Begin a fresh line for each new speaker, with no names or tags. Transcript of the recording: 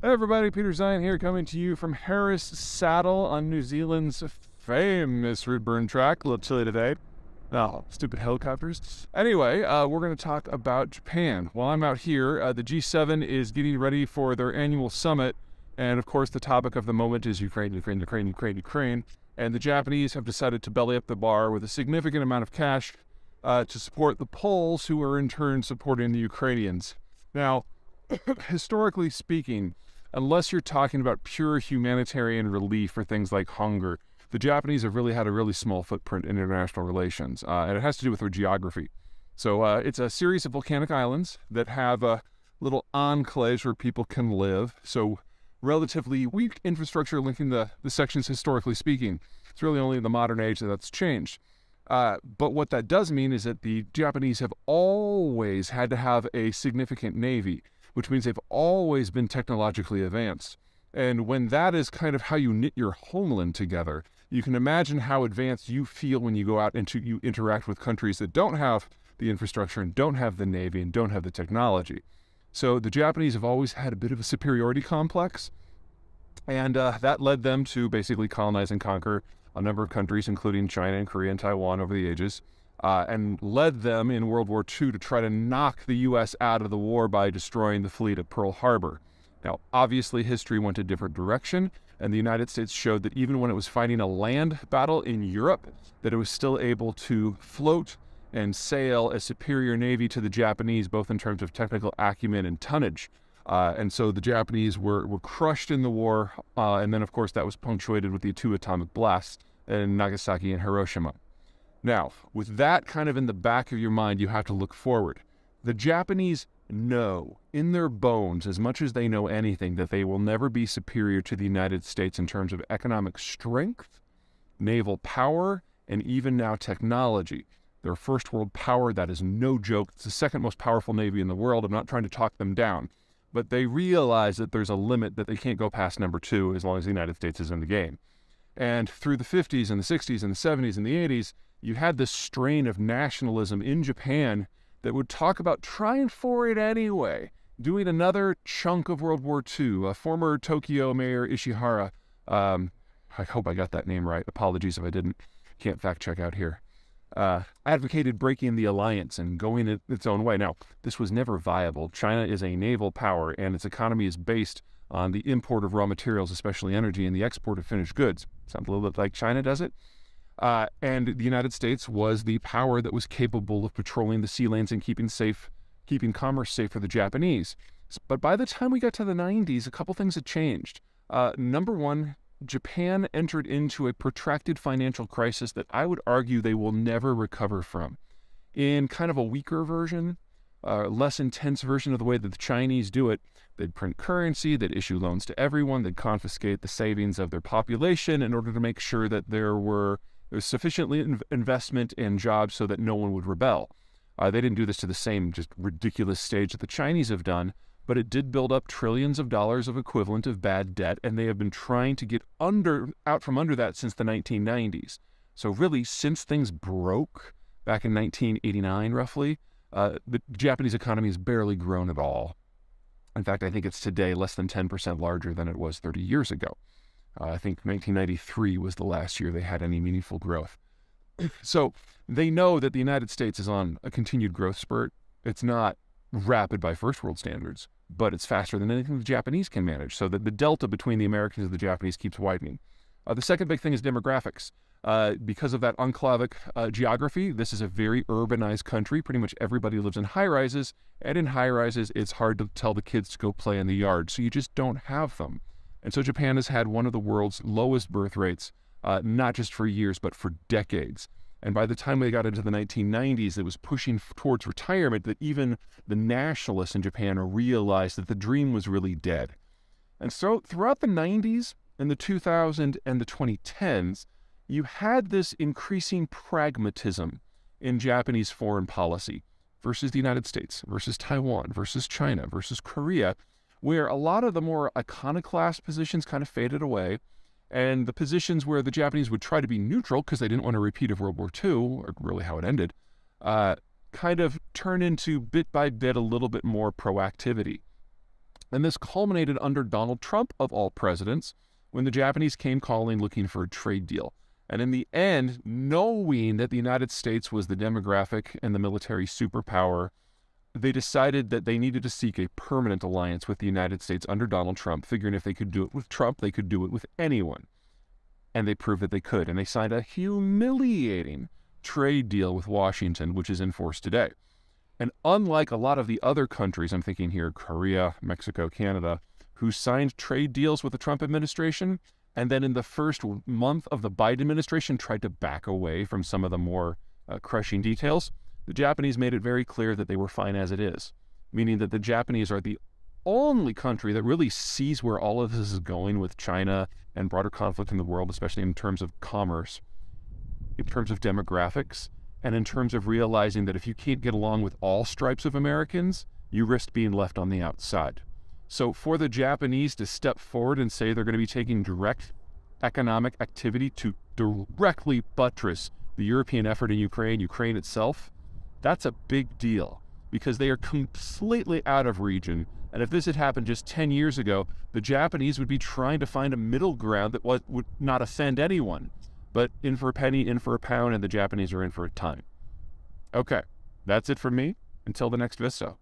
Hey everybody, Peter Zeihan here, coming to you from Harris Saddle on New Zealand's famous root burn track. A little chilly today. Oh, stupid helicopters. Anyway, we're going to talk about Japan. While I'm out here, the G7 is getting ready for their annual summit, and of course the topic of the moment is Ukraine. And the Japanese have decided to belly up the bar with a significant amount of cash to support the Poles, who are in turn supporting the Ukrainians. Now, historically speaking, unless you're talking about pure humanitarian relief for things like hunger, the Japanese have really had a really small footprint in international relations, and it has to do with their geography. So it's a series of volcanic islands that have little enclaves where people can live. So relatively weak infrastructure linking the sections historically speaking. It's really only in the modern age that that's changed. But what that does mean is that the Japanese have always had to have a significant navy, which means they've always been technologically advanced. And when that is kind of how you knit your homeland together, you can imagine how advanced you feel when you go out and you interact with countries that don't have the infrastructure and don't have the navy and don't have the technology. So the Japanese have always had a bit of a superiority complex, and that led them to basically colonize and conquer a number of countries, including China and Korea and Taiwan over the ages. And led them in World War II to try to knock the U.S. out of the war by destroying the fleet at Pearl Harbor. Now, obviously, history went a different direction, and the United States showed that even when it was fighting a land battle in Europe, that it was still able to float and sail a superior navy to the Japanese, both in terms of technical acumen and tonnage. And so the Japanese were crushed in the war, and then, of course, that was punctuated with the 2 atomic blasts in Nagasaki and Hiroshima. Now, with that kind of in the back of your mind, you have to look forward. The Japanese know in their bones, as much as they know anything, that they will never be superior to the United States in terms of economic strength, naval power, and even now technology. They're a first world power. That is no joke. It's the second most powerful navy in the world. I'm not trying to talk them down, but they realize that there's a limit, that they can't go past number 2 as long as the United States is in the game. And through the 50s and the 60s and the 70s and the 80s, you had this strain of nationalism in Japan that would talk about trying for it anyway, doing another chunk of World War II. Former Tokyo Mayor Ishihara, I hope I got that name right, apologies if I didn't, can't fact check out here, advocated breaking the alliance and going its own way. Now, this was never viable. China is a naval power, and its economy is based on the import of raw materials, especially energy, and the export of finished goods. Sounds a little bit like China does it. And the United States was the power that was capable of patrolling the sea lanes and keeping commerce safe for the Japanese. But by the time we got to the 90s, a couple things had changed. Number one, Japan entered into a protracted financial crisis that I would argue they will never recover from. In kind of a weaker version, less intense version of the way that the Chinese do it, they'd print currency, they'd issue loans to everyone, they'd confiscate the savings of their population in order to make sure that there was sufficiently investment in jobs so that no one would rebel. They didn't do this to the same just ridiculous stage that the Chinese have done, but it did build up trillions of dollars of equivalent of bad debt, and they have been trying to get out from under that since the 1990s. So really, since things broke back in 1989, roughly, the Japanese economy has barely grown at all. In fact, I think it's today less than 10% larger than it was 30 years ago. I think 1993 was the last year they had any meaningful growth. So they know that the United States is on a continued growth spurt. It's not rapid by first world standards, but it's faster than anything the Japanese can manage. So that the delta between the Americans and the Japanese keeps widening. The second big thing is demographics. Because of that enclavic geography, this is a very urbanized country. Pretty much everybody lives in high-rises, and in high-rises, it's hard to tell the kids to go play in the yard, so you just don't have them. And so Japan has had one of the world's lowest birth rates, not just for years, but for decades. And by the time they got into the 1990s, it was pushing towards retirement that even the nationalists in Japan realized that the dream was really dead. And so throughout the 90s and the 2000s and the 2010s, you had this increasing pragmatism in Japanese foreign policy versus the United States, versus Taiwan, versus China, versus Korea, where a lot of the more iconoclast positions kind of faded away, and the positions where the Japanese would try to be neutral because they didn't want a repeat of World War II, or really how it ended, kind of turn into bit by bit a little bit more proactivity. And this culminated under Donald Trump, of all presidents, when the Japanese came calling looking for a trade deal. And in the end, knowing that the United States was the demographic and the military superpower, they decided that they needed to seek a permanent alliance with the United States under Donald Trump, figuring if they could do it with Trump, they could do it with anyone. And they proved that they could. And they signed a humiliating trade deal with Washington, which is in force today. And unlike a lot of the other countries, I'm thinking here, Korea, Mexico, Canada, who signed trade deals with the Trump administration, and then in the first month of the Biden administration tried to back away from some of the more crushing details, the Japanese made it very clear that they were fine as it is, meaning that the Japanese are the only country that really sees where all of this is going with China and broader conflict in the world, especially in terms of commerce, in terms of demographics, and in terms of realizing that if you can't get along with all stripes of Americans, you risk being left on the outside. So for the Japanese to step forward and say they're going to be taking direct economic activity to directly buttress the European effort in Ukraine itself, that's a big deal because they are completely out of region. And if this had happened just 10 years ago, the Japanese would be trying to find a middle ground that would not offend anyone. But in for a penny, in for a pound, and the Japanese are in for a ton. Okay, that's it for me. Until the next Visto.